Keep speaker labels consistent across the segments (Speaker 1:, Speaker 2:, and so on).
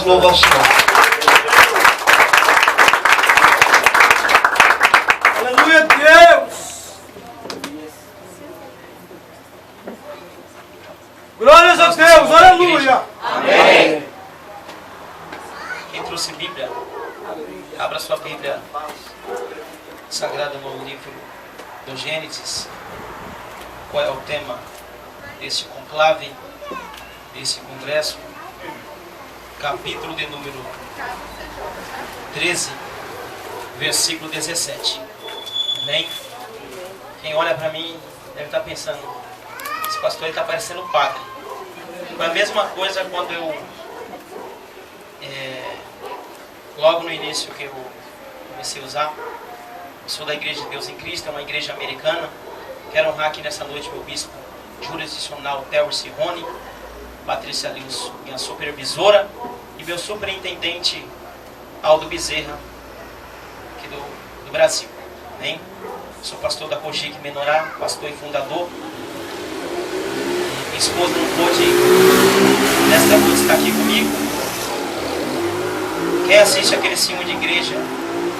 Speaker 1: louvar o Senhor.
Speaker 2: Aleluia, Deus! Glórias a Deus, aleluia!
Speaker 3: Amém. Quem trouxe Bíblia, abra sua Bíblia sagrada no livro do Gênesis. Qual é o tema desse conclave, desse congresso? Capítulo de número 13, versículo 17. Amém? Quem olha para mim deve estar pensando, esse pastor está parecendo um padre. Foi a mesma coisa quando eu, logo no início que eu comecei a usar, eu sou da Igreja de Deus em Cristo, é uma igreja americana. Quero honrar aqui nessa noite meu bispo jurisdicional Theo Cirrone, Patrícia Lins, minha supervisora, e meu superintendente Aldo Bezerra, aqui do Brasil. Amém? Sou pastor da Cogic Menorá, pastor e fundador. Minha esposa não pôde nesta noite estar aqui comigo. Quem assiste aquele filme de igreja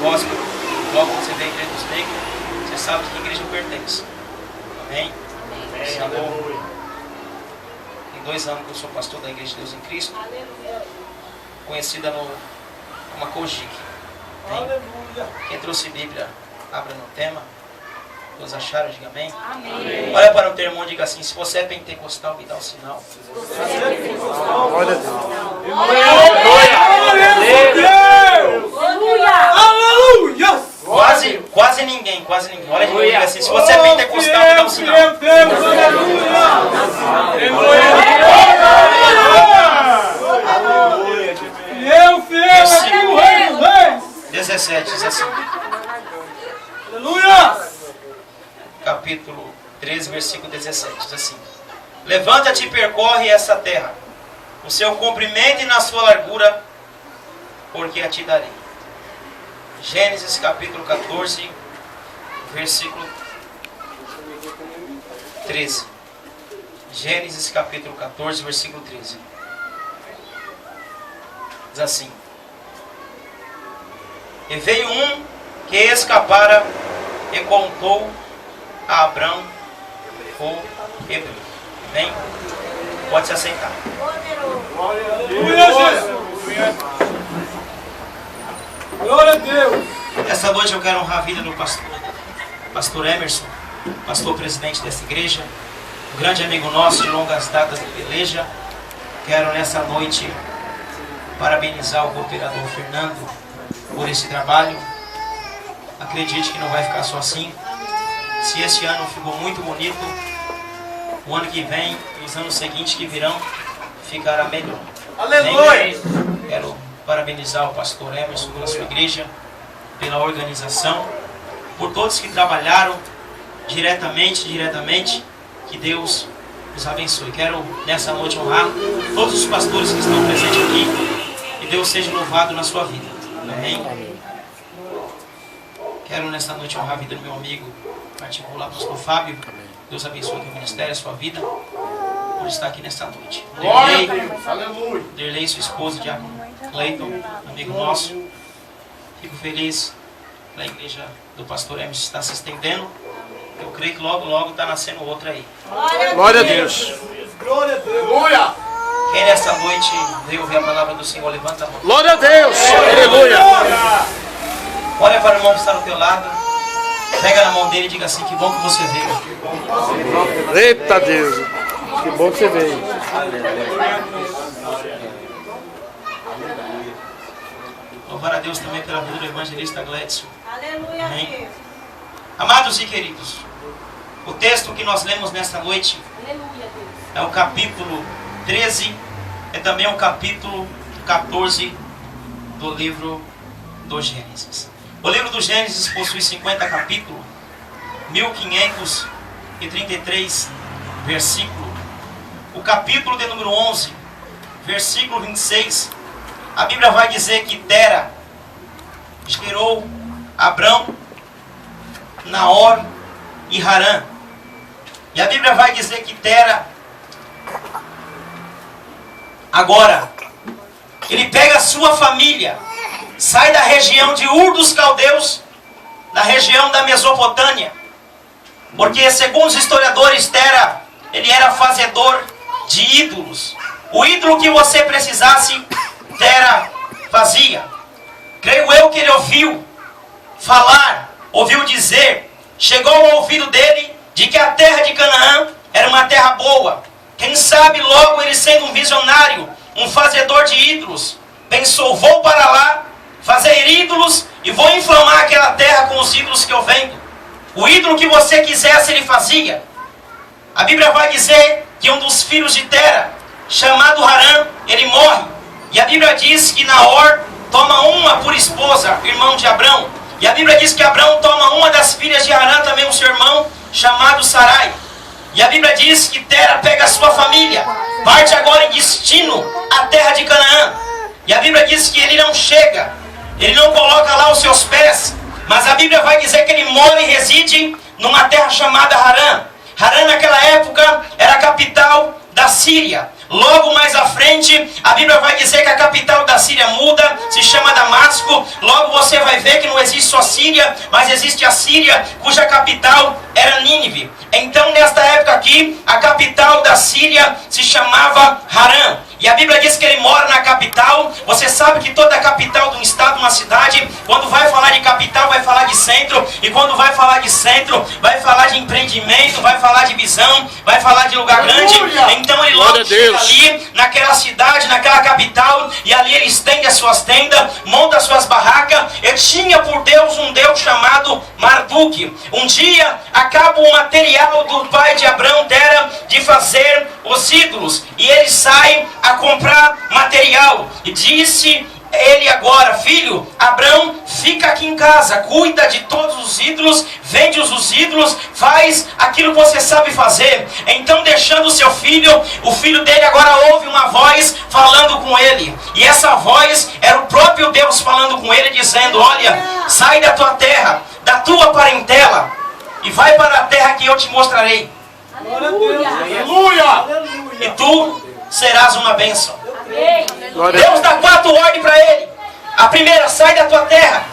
Speaker 3: gospel, logo você vê a igreja dos negros, você sabe de que igreja pertence. Amém? Amém. Tem 2 anos que eu sou pastor da Igreja de Deus em Cristo, conhecida como a Cogic. Quem trouxe Bíblia, abra no tema. Todos acharam? Diga amém. Amém. Olha para o teu irmão e diga assim: se você é pentecostal, me dá um sinal.
Speaker 2: Glória a Deus! Aleluia!
Speaker 3: Quase ninguém. Olha de diga assim: se você é pentecostal, me dá um sinal.
Speaker 2: Meu Deus, aleluia!
Speaker 3: 17 diz assim.
Speaker 2: Aleluia!
Speaker 3: Capítulo 13, versículo 17, diz assim: levanta-te e percorre essa terra, o seu comprimento e na sua largura, porque a te darei. Gênesis capítulo 14, versículo 13. Gênesis capítulo 14, versículo 13. Diz assim: e veio um que escapara e contou a Abrão o hebreu. Amém? Pode se assentar.
Speaker 2: Aleluia, Jesus! Glória a Deus!
Speaker 3: Essa noite eu quero honrar a vida do pastor Emerson, pastor presidente dessa igreja, um grande amigo nosso de longas datas de peleja. Quero nessa noite parabenizar o cooperador Fernando por esse trabalho. Acredite que não vai ficar só assim. Se este ano ficou muito bonito, o ano que vem e os anos seguintes que virão ficará melhor.
Speaker 2: Aleluia!
Speaker 3: Quero parabenizar o pastor Emerson pela sua igreja, pela organização, por todos que trabalharam diretamente, que Deus os abençoe. Quero nessa noite honrar todos os pastores que estão presentes aqui, que Deus seja louvado na sua vida. Amém? Quero nessa noite honrar a vida do meu amigo particular, pastor Fábio. Deus abençoe o ministério, a sua vida, por estar aqui nesta noite. Derlei, sua esposa, Diácono Cleiton, amigo nosso. Fico feliz pela igreja do pastor Emerson estar se estendendo. Eu creio que logo está nascendo outra aí.
Speaker 2: Glória a Deus! Glória a Deus!
Speaker 3: Quem nesta noite veio ouvir a palavra do Senhor, levanta a mão.
Speaker 2: Glória a Deus! Aleluia!
Speaker 3: Olha para o irmão que está do teu lado. Pega na mão dele e diga assim: que bom que você veio.
Speaker 2: Eita Deus! Que bom que você veio.
Speaker 3: Louvar a Deus também pela vida do evangelista Gledson.
Speaker 4: Aleluia.
Speaker 3: Amém. Amados e queridos, o texto que nós lemos nesta noite é o capítulo 13, é também o capítulo 14 do livro do Gênesis. O livro do Gênesis possui 50 capítulos, 1533 versículos. O capítulo de número 11, versículo 26, a Bíblia vai dizer que Tera gerou Abrão, Naor e Harã. E a Bíblia vai dizer que Tera agora ele pega a sua família, sai da região de Ur dos Caldeus, na região da Mesopotâmia, porque segundo os historiadores, Tera, ele era fazedor de ídolos. O ídolo que você precisasse, Tera fazia. Creio eu que ele ouviu falar, ouviu dizer, chegou ao ouvido dele de que a terra de Canaã era uma terra boa. Quem sabe logo ele sendo um visionário, um fazedor de ídolos, pensou, vou para lá fazer ídolos e vou inflamar aquela terra com os ídolos que eu vendo. O ídolo que você quisesse ele fazia. A Bíblia vai dizer que um dos filhos de Tera, chamado Harã, ele morre. E a Bíblia diz que Naor toma uma por esposa, irmão de Abrão. E a Bíblia diz que Abrão toma uma das filhas de Harã, também o seu irmão, chamado Sarai. E a Bíblia diz que Tera pega a sua família, parte agora em destino à terra de Canaã. E a Bíblia diz que ele não chega, ele não coloca lá os seus pés, mas a Bíblia vai dizer que ele mora e reside numa terra chamada Harã. Harã naquela época era a capital da Síria. Logo mais à frente, a Bíblia vai dizer que a capital da Síria muda, se chama Damasco. Logo você vai ver que não existe só Síria, mas existe a Síria, cuja capital era Nínive. Então nesta época aqui, a capital da Síria se chamava Harã. E a Bíblia diz que ele mora na capital. Você sabe que toda a capital de um estado, uma cidade, quando vai falar de capital, vai falar de centro. E quando vai falar de centro, vai falar de empreendimento, vai falar de visão, vai falar de lugar grande. Então ele logo chega ali, naquela cidade, naquela capital, e ali ele estende as suas tendas, monta as suas barracas. Ele tinha por Deus um Deus chamado Marduk. Um dia, acaba o material do pai de Abrão, Tera, de fazer os ídolos. E ele sai a comprar material. E disse ele agora, filho, Abrão, fica aqui em casa, cuida de todos os ídolos, vende os ídolos, faz aquilo que você sabe fazer. Então deixando o seu filho, o filho dele agora ouve uma voz falando com ele. E essa voz era o próprio Deus falando com ele, dizendo, olha, sai da tua terra, da tua parentela, e vai para a terra que eu te mostrarei.
Speaker 2: Aleluia!
Speaker 3: E tu serás uma bênção.
Speaker 1: Amém.
Speaker 3: Deus dá 4 ordens para ele. A primeira, sai da tua terra,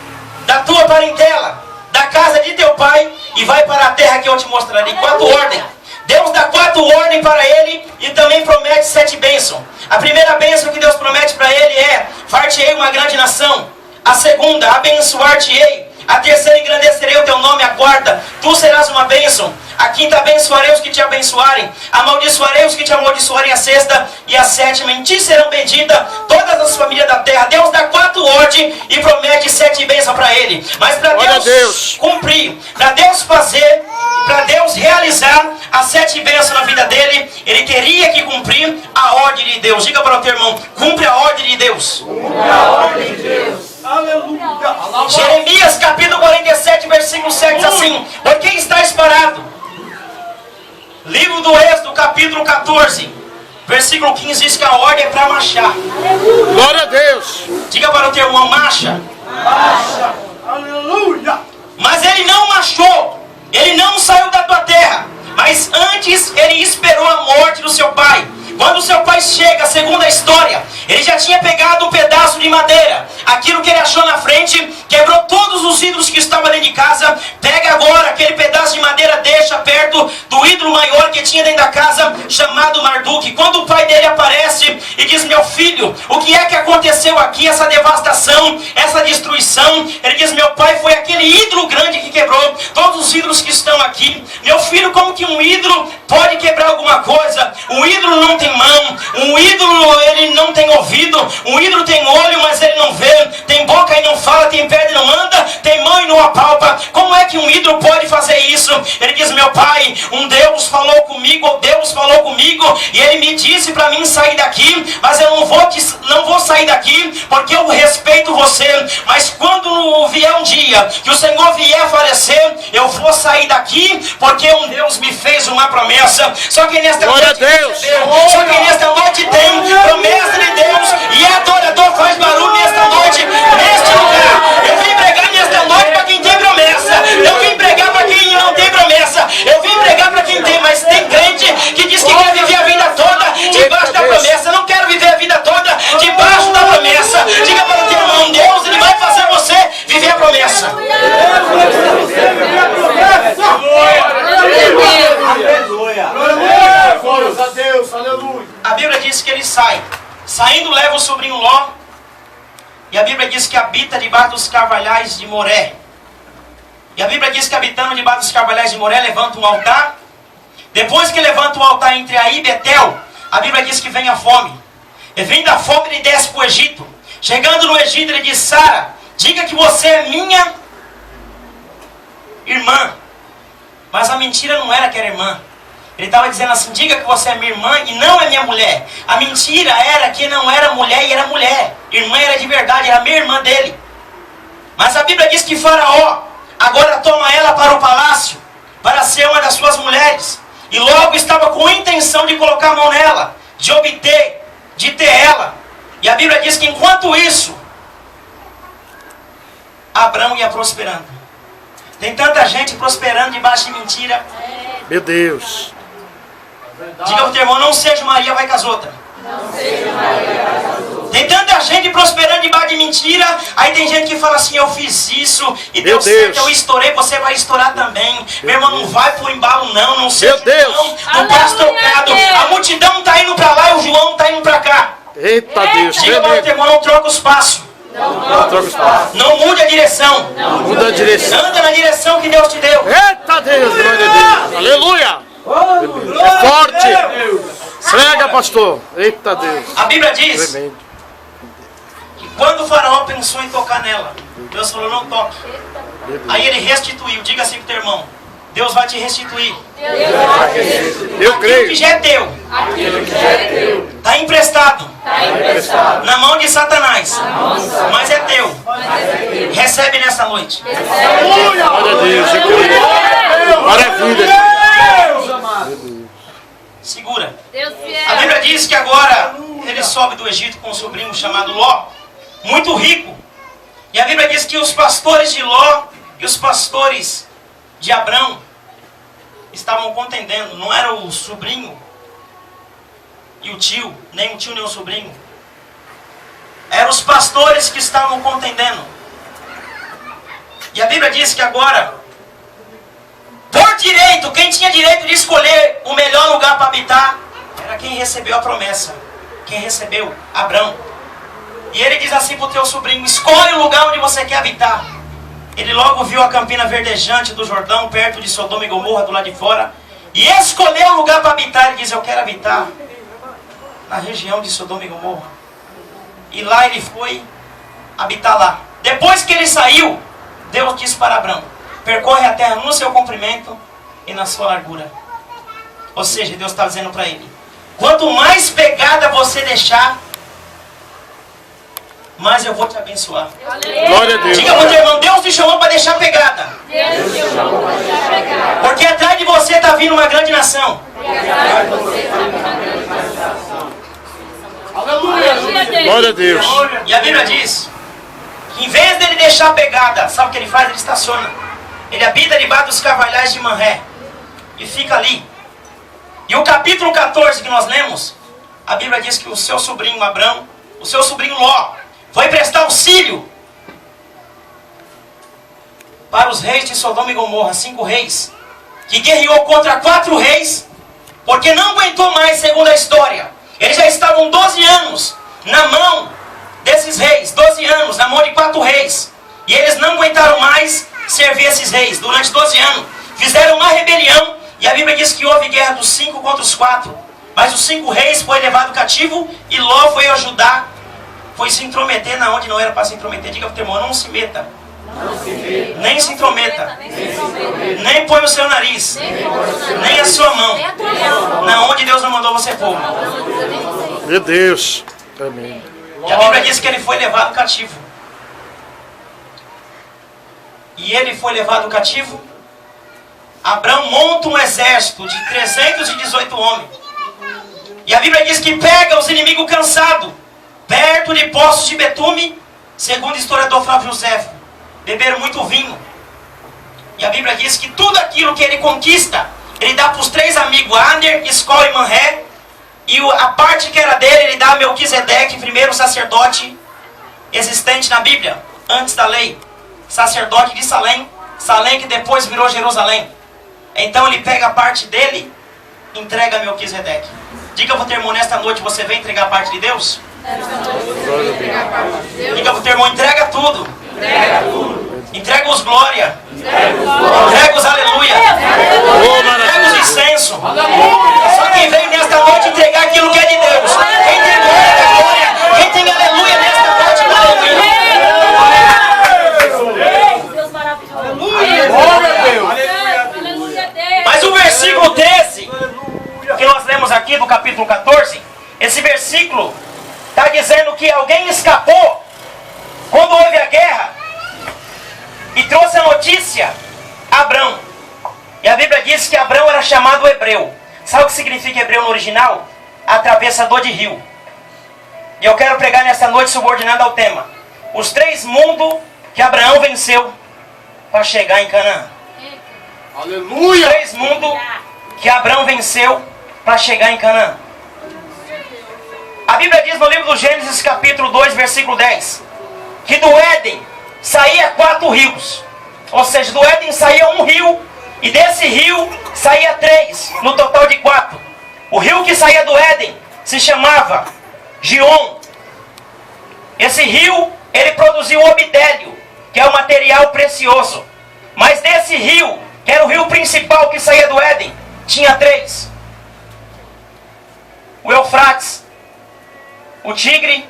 Speaker 3: da tua parentela, da casa de teu pai, e vai para a terra que eu te mostrarei. 4 ordens. Deus dá 4 ordens para ele e também promete 7 bênçãos. A primeira bênção que Deus promete para ele é, far-te-ei uma grande nação. A segunda, abençoar-te-ei. A terceira, engrandecerei o teu nome. A quarta, tu serás uma bênção. A quinta, abençoarei os que te abençoarem. Amaldiçoarei os que te amaldiçoarem. A sexta e a sétima, em ti serão benditas todas as famílias da terra. Deus dá 4 ordens e promete 7 bênçãos para ele. Mas para Deus cumprir, para Deus fazer, para Deus realizar as 7 bênçãos na vida dele, ele teria que cumprir a ordem de Deus. Diga para o teu irmão, cumpre a ordem de Deus.
Speaker 2: Cumpre a ordem de Deus. Aleluia.
Speaker 3: Jeremias capítulo 47, versículo 7 diz assim, por quem estás parado? Livro do Êxodo, capítulo 14, versículo 15 diz que a ordem é para marchar.
Speaker 2: Glória a Deus.
Speaker 3: Diga para o teu irmão, marcha.
Speaker 2: Marcha. Aleluia.
Speaker 3: Mas ele não marchou, ele não saiu da tua terra, mas antes ele esperou a morte do seu pai. Quando o seu pai chega, segundo a história, ele já tinha pegado um pedaço de madeira, aquilo que ele achou na frente, quebrou todos os ídolos que estavam dentro de casa, pega agora aquele pedaço de madeira, deixa perto do ídolo maior que tinha dentro da casa, chamado Marduk. Quando o pai dele aparece e diz, meu filho, o que é que aconteceu aqui, essa devastação, essa destruição? Ele diz, meu pai, foi aquele ídolo grande que quebrou todos os ídolos que estão aqui. Meu filho, como que um ídolo pode quebrar alguma coisa? Um ídolo não tem mão, um ídolo ele não tem ouvido, um ídolo tem olho, mas ele não vê, tem boca e não fala, tem perna e não anda, tem mão e não apalpa. Como é que um ídolo pode fazer isso? Ele diz, meu pai, um Deus falou comigo, Deus falou comigo, e ele me disse para mim sair daqui, mas eu não vou sair daqui, porque eu respeito você, mas quando vier um dia que o Senhor vier falecer, eu vou sair daqui, porque um Deus me fez uma promessa. Só que nesta noite só que nesta noite tem promessa de Deus, e adorador faz barulho nesta noite, neste lugar. Eu vim pregar nesta noite para quem tem promessa, eu vim pregar para quem não tem promessa, eu vim pregar para quem tem, mas tem crente que diz que quer viver a vida toda debaixo da promessa. Eu não quero viver a vida toda debaixo da promessa. sai. Saindo leva o sobrinho Ló. E a Bíblia diz que habita debaixo dos carvalhais de Moré. E a Bíblia diz que habitando debaixo dos carvalhais de Moré, levanta um altar. Depois que levanta o altar entre Aí e Betel, a Bíblia diz que vem a fome. E vindo da fome, ele desce para o Egito. Chegando no Egito, ele diz: Sara, diga que você é minha irmã. Mas a mentira não era que era irmã. Ele estava dizendo assim: diga que você é minha irmã e não é minha mulher. A mentira era que não era mulher e era mulher. Irmã era de verdade, era minha irmã dele. Mas a Bíblia diz que Faraó agora toma ela para o palácio, para ser uma das suas mulheres. E logo estava com intenção de colocar a mão nela, de obter, de ter ela. E a Bíblia diz que enquanto isso, Abrão ia prosperando. Tem tanta gente prosperando debaixo de mentira.
Speaker 1: Meu Deus.
Speaker 3: Diga para o teu irmão: não seja Maria, vai com as outras.
Speaker 4: Não seja Maria, vai com as outras.
Speaker 3: Tem tanta gente prosperando debaixo de mentira. Aí tem gente que fala assim: eu fiz isso e
Speaker 1: Meu
Speaker 3: deu certo,
Speaker 1: Deus.
Speaker 3: eu estourei, você vai estourar também. Meu irmão, não vai por embalo não, não seja
Speaker 1: Meu Deus.
Speaker 3: não passe trocado. A multidão está indo para lá e o João está indo para cá.
Speaker 1: Eita Deus.
Speaker 3: Diga para o teu irmão: não troca os passos.
Speaker 1: Não troca os passos.
Speaker 3: Não mude a direção.
Speaker 1: Muda a direção.
Speaker 3: Anda na direção que Deus te deu.
Speaker 1: Eita Deus, glória a Deus. Aleluia. É forte. Prega, pastor. Eita Deus.
Speaker 3: A Bíblia diz
Speaker 1: Tremendo.
Speaker 3: que quando o faraó pensou em tocar nela, Deus falou: não toque. Aí ele restituiu. Diga assim para o teu irmão: Deus vai te restituir.
Speaker 1: Eu
Speaker 3: Aquilo que
Speaker 1: creio.
Speaker 3: já é teu. Está emprestado. Na mão de Satanás. Mas é teu. Recebe nessa noite.
Speaker 1: Glória a Deus. Eu creio. Maravilha.
Speaker 3: Segura.
Speaker 4: Deus fiel.
Speaker 3: A Bíblia diz que agora ele sobe do Egito com um sobrinho chamado Ló, muito rico. E a Bíblia diz que os pastores de Ló e os pastores de Abrão estavam contendendo. Não era o sobrinho e o tio, nem o tio nem o sobrinho. Eram os pastores que estavam contendendo. E a Bíblia diz que agora, por direito, quem tinha direito de escolher o melhor lugar para habitar era quem recebeu a promessa. Quem recebeu? Abrão. E ele diz assim para o teu sobrinho: escolhe o lugar onde você quer habitar. Ele logo viu a campina verdejante do Jordão, perto de Sodoma e Gomorra, do lado de fora, e escolheu o lugar para habitar. Ele diz: eu quero habitar na região de Sodoma e Gomorra. E lá ele foi habitar lá. Depois que ele saiu, Deus disse para Abrão: percorre a terra no seu comprimento e na sua largura. Ou seja, Deus está dizendo para ele: quanto mais pegada você deixar, mais eu vou te abençoar.
Speaker 1: Glória a Deus.
Speaker 3: Diga para o teu irmão: Deus te chamou para deixar pegada.
Speaker 4: Deus te chamou para deixar pegar.
Speaker 3: Porque atrás de você está vindo uma grande nação.
Speaker 4: E atrás de você está vindo uma grande nação.
Speaker 2: Aleluia.
Speaker 1: Glória a Deus.
Speaker 3: E a Bíblia diz que em vez dele deixar a pegada, sabe o que ele faz? Ele estaciona. Ele habita debaixo dos carvalhais de Manré e fica ali. E o capítulo 14 que nós lemos, a Bíblia diz que o seu sobrinho Abrão, o seu sobrinho Ló, foi prestar auxílio para os reis de Sodoma e Gomorra, 5 reis, que guerreou contra 4 reis, porque não aguentou mais, segundo a história. Eles já estavam 12 anos na mão desses reis, 12 anos na mão de 4 reis, e eles não aguentaram mais servir esses reis. Durante 12 anos fizeram uma rebelião, e a Bíblia diz que houve guerra dos 5 contra os 4, mas os 5 reis foi levado cativo, e Ló foi ajudar, foi se intrometer na onde não era para se intrometer. Diga para o teu irmão: não se meta. Nem se intrometa. Nem põe o seu nariz. Nem a sua mão na onde Deus não mandou você pôr.
Speaker 1: Meu Deus. Amém.
Speaker 3: E a Bíblia diz que ele foi levado cativo. E ele foi levado cativo. Abrão monta um exército de 318 homens. E a Bíblia diz que pega os inimigos cansados, perto de poços de betume, segundo o historiador Flávio José. Beberam muito vinho. E a Bíblia diz que tudo aquilo que ele conquista, ele dá para os 3 amigos, Aner, Escol e Manré. E a parte que era dele, ele dá a Melquisedeque, primeiro sacerdote existente na Bíblia, antes da lei. Sacerdote de Salém, Salém que depois virou Jerusalém. Então ele pega a parte dele, entrega a Melquisedeque. Diga para o teu irmão, nesta noite você vem entregar a parte de Deus? Diga para o teu irmão, entrega tudo. Entrega os glória. Entrega os aleluia. Entrega os incenso. Só quem veio nesta noite entregar aquilo que é de Deus. Quem tem glória, quem tem aleluia nesta noite, aleluia.
Speaker 4: Deus maravilhoso.
Speaker 3: Mas o versículo 13, que nós lemos aqui do capítulo 14, esse versículo está dizendo que alguém escapou quando houve a guerra e trouxe a notícia a Abrão. E a Bíblia diz que Abrão era chamado hebreu. Sabe o que significa hebreu no original? Atravessador de rio. E eu quero pregar nessa noite subordinado ao tema: os 3 mundos que Abraão venceu para chegar em Canaã.
Speaker 1: Aleluia!
Speaker 3: Os 3 mundos que Abrão venceu para chegar em Canaã. A Bíblia diz no livro do Gênesis capítulo 2, versículo 10, que do Éden saía 4 rios. Ou seja, do Éden saía um rio, e desse rio saía 3, no total de 4. O rio que saía do Éden se chamava Gion. Esse rio, ele produziu obidélio, que é um material precioso. Mas desse rio, que era o rio principal que saía do Éden, tinha 3. O Eufrates, o Tigre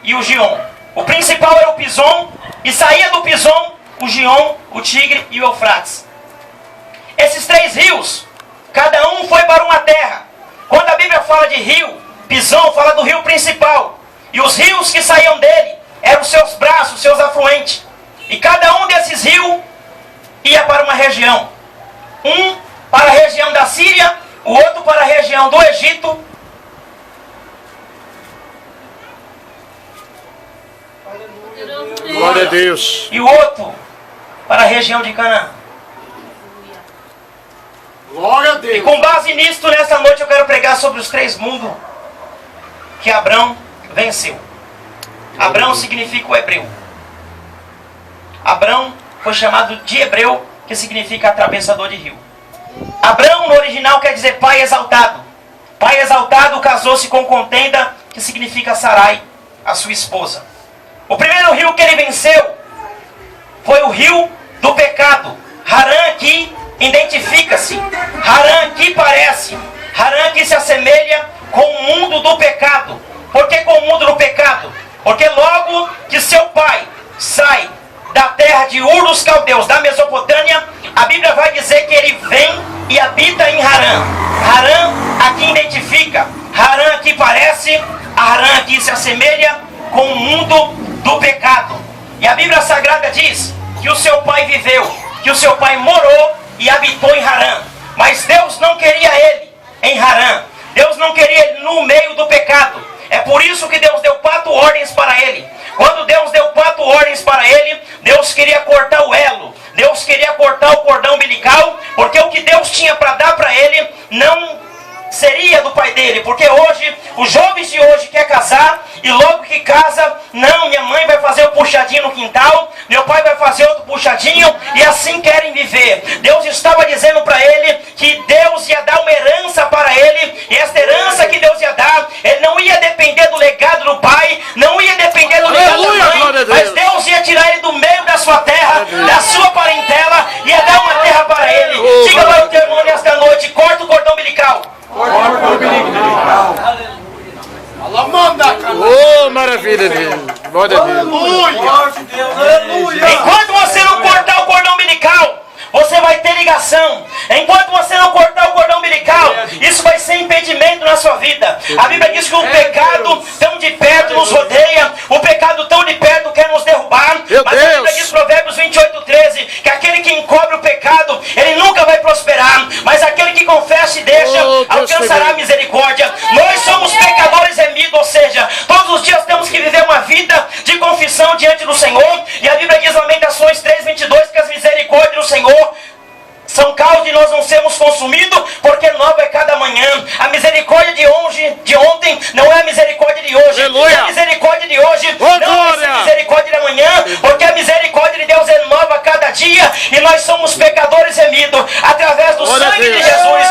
Speaker 3: e o Gion. O principal era o Pison, e saía do Pison o Gion, o Tigre e o Eufrates. Esses 3 rios, cada um foi para uma terra. Quando a Bíblia fala de rio, Pison fala do rio principal. E os rios que saíam dele eram os seus braços, seus afluentes. E cada um desses rios ia para uma região. Um para a região da Síria, o outro para a região do Egito.
Speaker 1: Glória a Deus.
Speaker 3: E o outro para a região de Canaã.
Speaker 1: Glória a
Speaker 3: E
Speaker 1: Deus.
Speaker 3: com base nisto, nesta noite eu quero pregar sobre os 3 mundos que Abrão venceu. Abrão significa o hebreu. Abrão foi chamado de hebreu, que significa atravessador de rio. Abrão no original quer dizer pai exaltado. Pai exaltado casou-se com contenda, que significa Sarai, a sua esposa. O primeiro rio que ele venceu foi o rio do pecado. Harã aqui identifica-se. Harã aqui parece. Harã aqui se assemelha com o mundo do pecado. Por que com o mundo do pecado? Porque logo que seu pai sai da terra de Ur dos Caldeus, da Mesopotâmia, a Bíblia vai dizer que ele vem e habita em Harã. Harã aqui identifica. Harã aqui parece. Harã aqui se assemelha com o mundo do pecado. E a Bíblia Sagrada diz que o seu pai viveu, que o seu pai morou e habitou em Harã. Mas Deus não queria ele em Harã. Deus não queria ele no meio do pecado. É por isso que Deus deu 4 ordens para ele. Quando Deus deu 4 ordens para ele, Deus queria cortar o elo. Deus queria cortar o cordão umbilical, porque o que Deus tinha para dar para ele não seria do pai dele. Porque hoje, os jovens de hoje querem casar, e logo que casa, não, minha mãe vai fazer o puxadinho no quintal, meu pai vai fazer outro puxadinho, e assim querem viver. Deus estava dizendo para ele que Deus ia dar uma herança para ele, e esta herança que Deus ia dar, ele não ia depender do legado do pai, não ia depender do legado da mãe, mas Deus ia tirar ele do meio da sua terra, da sua parentela, e ia dar uma terra para ele. Diga para o teu irmão nesta noite: corta o cordão umbilical.
Speaker 1: Oh, maravilha, Deus. Glória a Deus.
Speaker 3: Enquanto você não cortar o cordão umbilical, você vai ter ligação. Enquanto você não cortar o cordão umbilical, isso vai ser impedimento na sua vida. A Bíblia diz que o pecado tão de perto nos rodeia, o pecado tão de perto quer nos derrubar. Mas a Bíblia diz, Provérbios 28:13, que aquele que encobre o pecado, ele nunca vai prosperar, mas aquele que confessa e deixa, alcançará misericórdia. Nós somos pecadores remidos, ou seja, todos os dias temos que viver uma vida de confissão diante do Senhor. E a Bíblia diz, Lamentações 3:22, que as misericórdias do Senhor são causa de nós não sermos consumidos, porque nova é cada manhã. A misericórdia de ontem não é a misericórdia de hoje.
Speaker 1: Aleluia.
Speaker 3: E a misericórdia de hoje não é a misericórdia de amanhã, porque a misericórdia de Deus renova cada dia, e nós somos pecadores remidos através do sangue de Jesus.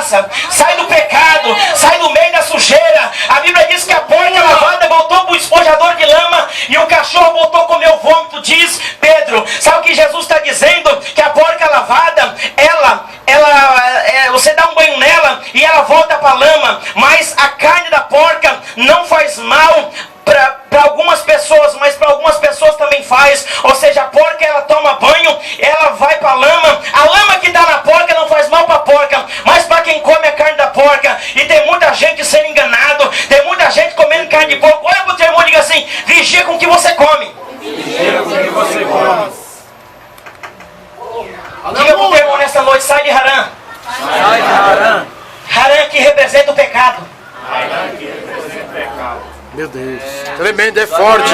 Speaker 3: graça, sai do pecado, sai do meio da sujeira. A Bíblia diz que a porca lavada voltou para o espojador de lama e o cachorro voltou a comer o vômito, diz Pedro. Sabe o que Jesus está dizendo? Que a porca lavada, você dá um banho nela e ela volta para a lama, mas a carne da porca não faz mal para algumas pessoas, mas para algumas pessoas também faz. Ou seja, a porca, ela toma banho, ela vai para a lama que está na porca não faz mal para a porca, mas para quem come a carne da porca. E tem muita gente sendo enganado, tem muita gente comendo carne de porco. Olha para o teu irmão e diga assim: vigia com o que você come.
Speaker 2: Vigia com o que você come.
Speaker 3: Diga para o teu irmão nessa noite: sai de Harã.
Speaker 2: Sai de Harã.
Speaker 3: Harã que representa o pecado.
Speaker 2: Harã que representa o pecado.
Speaker 1: Meu Deus. Tremendo, é forte.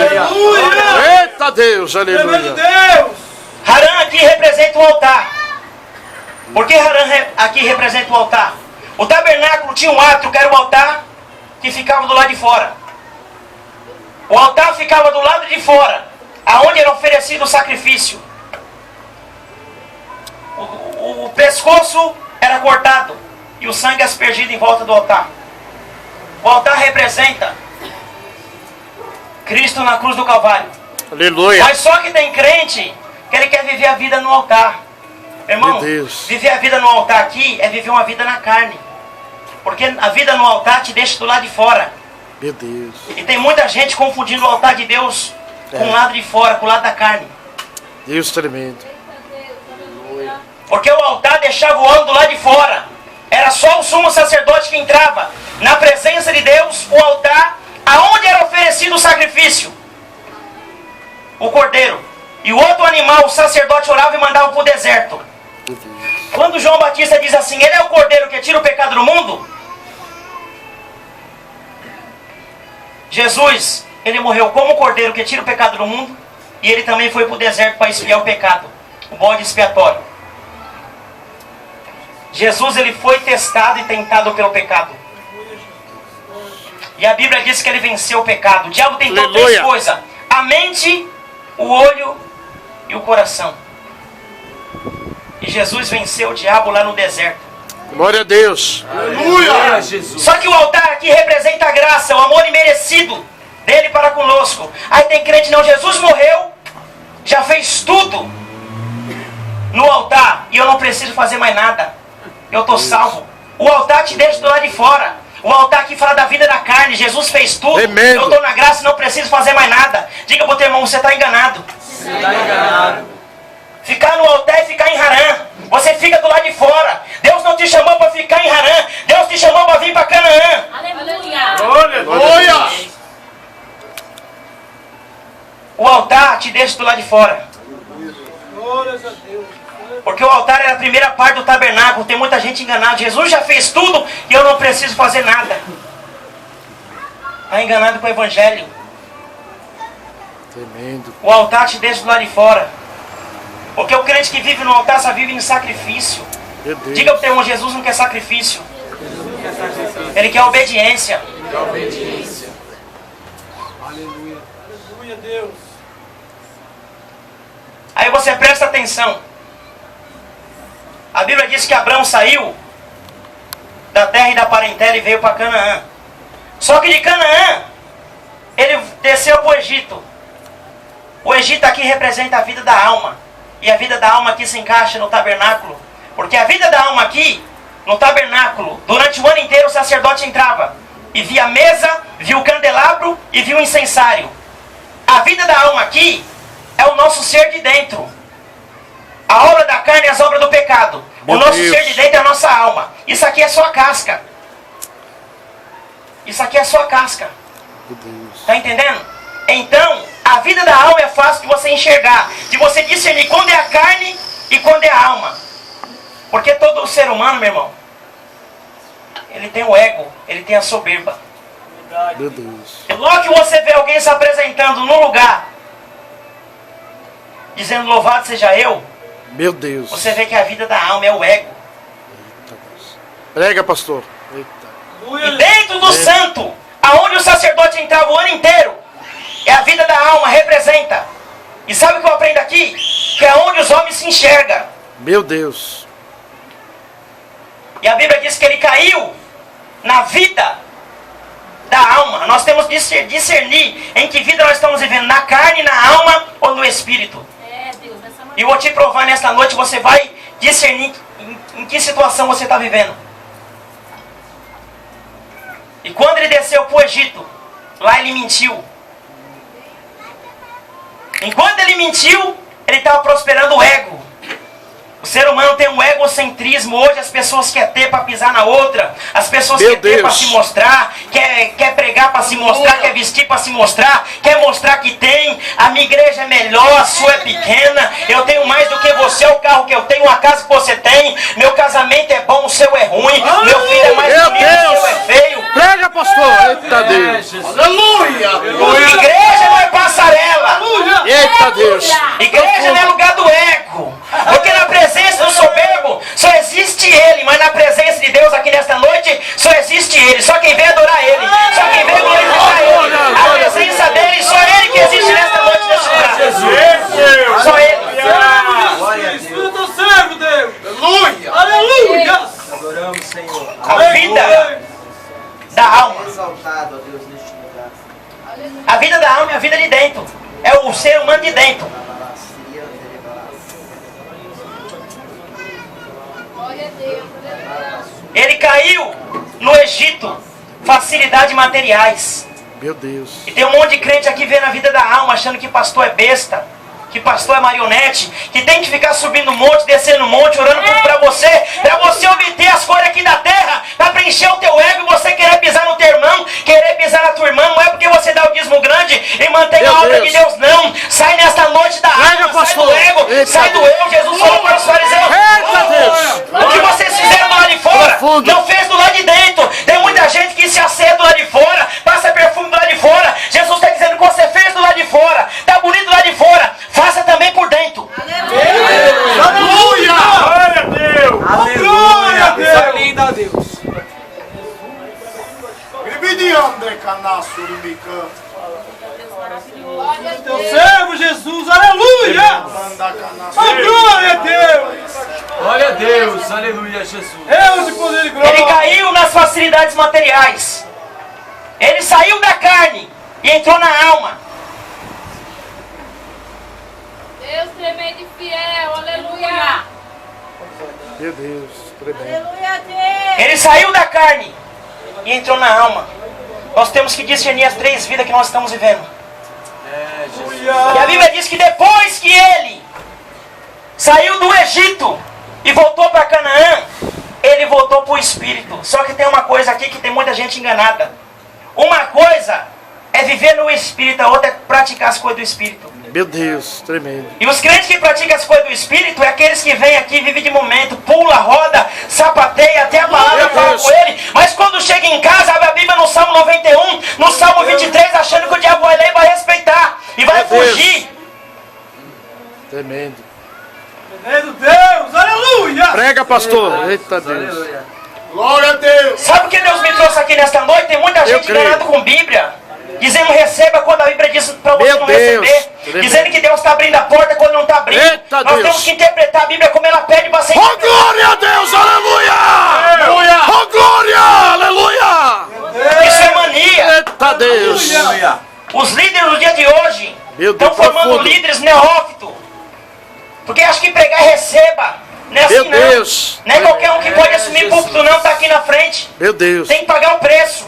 Speaker 1: Eita Deus, aleluia.
Speaker 3: Harã aqui representa o altar. Por que Harã aqui representa o altar? O tabernáculo tinha um átrio, que era o altar, que ficava do lado de fora. O altar ficava do lado de fora, aonde era oferecido o sacrifício. O pescoço era cortado e o sangue aspergido em volta do altar. O altar representa Cristo na cruz do Calvário.
Speaker 1: Aleluia.
Speaker 3: Mas só que tem crente que ele quer viver a vida no altar. Irmão, viver a vida no altar aqui é viver uma vida na carne. Porque a vida no altar te deixa do lado de fora.
Speaker 1: Meu Deus.
Speaker 3: E tem muita gente confundindo o altar de Deus com o lado de fora, com o lado da carne.
Speaker 1: Deus tremendo.
Speaker 3: Porque o altar deixava o homem do lado de fora. Era só o sumo sacerdote que entrava na presença de Deus. O altar, aonde era oferecido o sacrifício, o cordeiro. E o outro animal, o sacerdote orava e mandava para o deserto. Quando João Batista diz assim: ele é o cordeiro que tira o pecado do mundo. Jesus, ele morreu como o cordeiro que tira o pecado do mundo. E ele também foi para o deserto para expiar o pecado, o bode expiatório. Jesus, ele foi testado e tentado pelo pecado. E a Bíblia diz que ele venceu o pecado. O diabo tentou três coisas: a mente, o olho e o coração. E Jesus venceu o diabo lá no deserto.
Speaker 1: Glória a Deus.
Speaker 2: Aleluia. Jesus.
Speaker 3: Só que o altar aqui representa a graça, o amor imerecido dele para conosco. Aí tem crente: não, Jesus morreu, já fez tudo no altar e eu não preciso fazer mais nada. Eu estou salvo. O altar te deixa do lado de fora. O altar aqui fala da vida da carne. Jesus fez tudo.
Speaker 1: Tremendo.
Speaker 3: Eu estou na graça e não preciso fazer mais nada. Diga para o teu irmão: você está enganado.
Speaker 2: Você está enganado.
Speaker 3: Ficar no altar e ficar em Harã. Você fica do lado de fora. Deus não te chamou para ficar em Harã. Deus te chamou para vir para Canaã.
Speaker 4: Aleluia.
Speaker 2: Aleluia.
Speaker 3: O altar te deixa do lado de fora.
Speaker 2: Glórias a Deus.
Speaker 3: Porque o altar era a primeira parte do tabernáculo. Tem muita gente enganada. Jesus já fez tudo e eu não preciso fazer nada. Está enganado com o evangelho.
Speaker 1: Tremendo.
Speaker 3: O altar te deixa do lado de fora. Porque o crente que vive no altar só vive em sacrifício.
Speaker 1: Meu Deus.
Speaker 3: Diga para o teu irmão: Jesus não quer sacrifício. Ele quer obediência.
Speaker 2: Obediência. Aleluia. Aleluia, Deus.
Speaker 3: Aí você presta atenção. A Bíblia diz que Abraão saiu da terra e da parentela e veio para Canaã. Só que de Canaã, ele desceu para o Egito. O Egito aqui representa a vida da alma. E a vida da alma aqui se encaixa no tabernáculo. Porque a vida da alma aqui, no tabernáculo, durante o ano inteiro o sacerdote entrava e via a mesa, via o candelabro e via o incensário. A vida da alma aqui é o nosso ser de dentro. A obra da carne é as obras do pecado. O nosso ser de dentro é a nossa alma. Isso aqui é só a casca. Isso aqui é só a casca. Está entendendo? Então, a vida da alma é fácil de você enxergar, de você discernir quando é a carne e quando é a alma. Porque todo ser humano, meu irmão, ele tem o ego, ele tem a soberba.
Speaker 1: Meu Deus.
Speaker 3: E logo que você vê alguém se apresentando no lugar, dizendo louvado seja eu,
Speaker 1: Meu Deus.
Speaker 3: você vê que a vida da alma é o ego.
Speaker 1: Prega, pastor. Eita.
Speaker 3: E dentro do santo, aonde o sacerdote entrava o ano inteiro, é a vida da alma, representa. E sabe o que eu aprendo aqui? Que é onde os homens se enxergam.
Speaker 1: Meu Deus.
Speaker 3: E a Bíblia diz que ele caiu na vida da alma. Nós temos que discernir em que vida nós estamos vivendo, na carne, na alma ou no espírito. E eu vou te provar nesta noite, você vai discernir em que situação você está vivendo. E quando ele desceu para o Egito, lá ele mentiu. Enquanto ele mentiu, ele estava prosperando o ego. O ser humano tem um egocentrismo. Hoje as pessoas querem ter para pisar na outra. As pessoas querem ter para se mostrar. Quer pregar para se mostrar. Quer vestir para se mostrar. Quer mostrar que tem. A minha igreja é melhor, a sua é pequena. Eu tenho mais do que você, o carro que eu tenho, a casa que você tem. Meu casamento é bom, o seu é ruim. Meu filho é mais bonito, o seu é feio.
Speaker 1: Prega, pastor. Eita Deus.
Speaker 2: Aleluia.
Speaker 3: Igreja não é passarela.
Speaker 1: Eita Deus.
Speaker 3: Igreja não é lugar do ego. Porque na presença do soberbo só existe ele. Mas na presença de Deus aqui nesta noite só existe ele. Só quem vem adorar ele. Só quem vem glorificar ele. A presença dele, só ele que existe nesta noite neste lugar. Só ele.
Speaker 2: Escuta o servo, Deus. Aleluia. Aleluia.
Speaker 5: Adoramos, Senhor.
Speaker 3: A vida da alma.
Speaker 5: Exaltado, ó Deus, neste lugar.
Speaker 3: A vida da alma é a vida de dentro. É o ser humano de dentro. Ele caiu no Egito. Facilidades materiais.
Speaker 1: Meu Deus.
Speaker 3: E tem um monte de crente aqui vendo a vida da alma, achando que pastor é besta, que pastor é marionete, que tem que ficar subindo monte, descendo monte, orando pra você obter as coisas aqui da terra, pra preencher o teu ego, e você querer pisar no teu irmão, querer pisar na tua irmã. Não é porque você dá o dízimo grande e mantém a obra de Deus, não. Sai nesta noite da alma, sai do ego, sai do eu. Jesus falou para os fariseus: o que vocês fizeram do lado de fora, não fez do lado de dentro. Tem muita gente que se acerta do lado de fora, passa perfume do lado de fora. Jesus está dizendo que você fez do lado de fora, tá bonito do lado de fora, faça também por dentro.
Speaker 2: Aleluia. Glória a Deus.
Speaker 5: Aleluia.
Speaker 2: Coisa linda a Deus. Teu servo Jesus, aleluia! Glória a Deus!
Speaker 5: Glória a Deus, aleluia, Jesus.
Speaker 2: Deus de poder e glória!
Speaker 3: Ele caiu nas facilidades materiais. Ele saiu da carne e entrou na alma.
Speaker 4: Deus tremendo e fiel, aleluia.
Speaker 1: Meu Deus. Tremendo.
Speaker 4: Aleluia, Deus.
Speaker 3: Ele saiu da carne e entrou na alma. Nós temos que discernir as três vidas que nós estamos vivendo. E a Bíblia diz que depois que ele saiu do Egito e voltou para Canaã, ele voltou para o Espírito. Só que tem uma coisa aqui que tem muita gente enganada. Uma coisa é viver no Espírito, a outra é praticar as coisas do Espírito.
Speaker 1: Meu Deus, tremendo.
Speaker 3: E os crentes que praticam as coisas do Espírito é aqueles que vêm aqui, vivem de momento, pula, roda, sapateia, até a palavra fala com ele. Mas quando chega em casa, abre a Bíblia no Salmo 91, no Salmo 23, achando que o diabo vai ler e vai respeitar. E vai fugir.
Speaker 1: Tremendo.
Speaker 2: Tremendo Deus, aleluia!
Speaker 1: Prega, pastor. Eita Deus.
Speaker 2: Glória a Deus!
Speaker 3: Sabe o que Deus me trouxe aqui nesta noite? Tem muita gente
Speaker 1: creio.
Speaker 3: enganada com Bíblia. Dizendo receba quando a Bíblia diz para você
Speaker 1: Meu
Speaker 3: não
Speaker 1: Deus.
Speaker 3: receber.
Speaker 1: Tremendo.
Speaker 3: Dizendo que Deus está abrindo a porta quando não está abrindo.
Speaker 1: Eita
Speaker 3: Nós
Speaker 1: Deus.
Speaker 3: temos que interpretar a Bíblia como ela pede para ser
Speaker 1: Oh, glória a Deus, aleluia!
Speaker 2: Aleluia!
Speaker 1: Oh, glória, aleluia!
Speaker 3: Isso é mania.
Speaker 1: Eita Deus!
Speaker 3: Os líderes do dia de hoje
Speaker 1: Meu
Speaker 3: estão
Speaker 1: Deus,
Speaker 3: formando
Speaker 1: profundo.
Speaker 3: líderes neófitos. Porque acho que pregar e receba. Não é assim
Speaker 1: Meu
Speaker 3: não.
Speaker 1: Deus.
Speaker 3: Não é qualquer um que pode assumir púlpito não, está aqui na frente.
Speaker 1: Meu Deus.
Speaker 3: Tem que pagar o preço.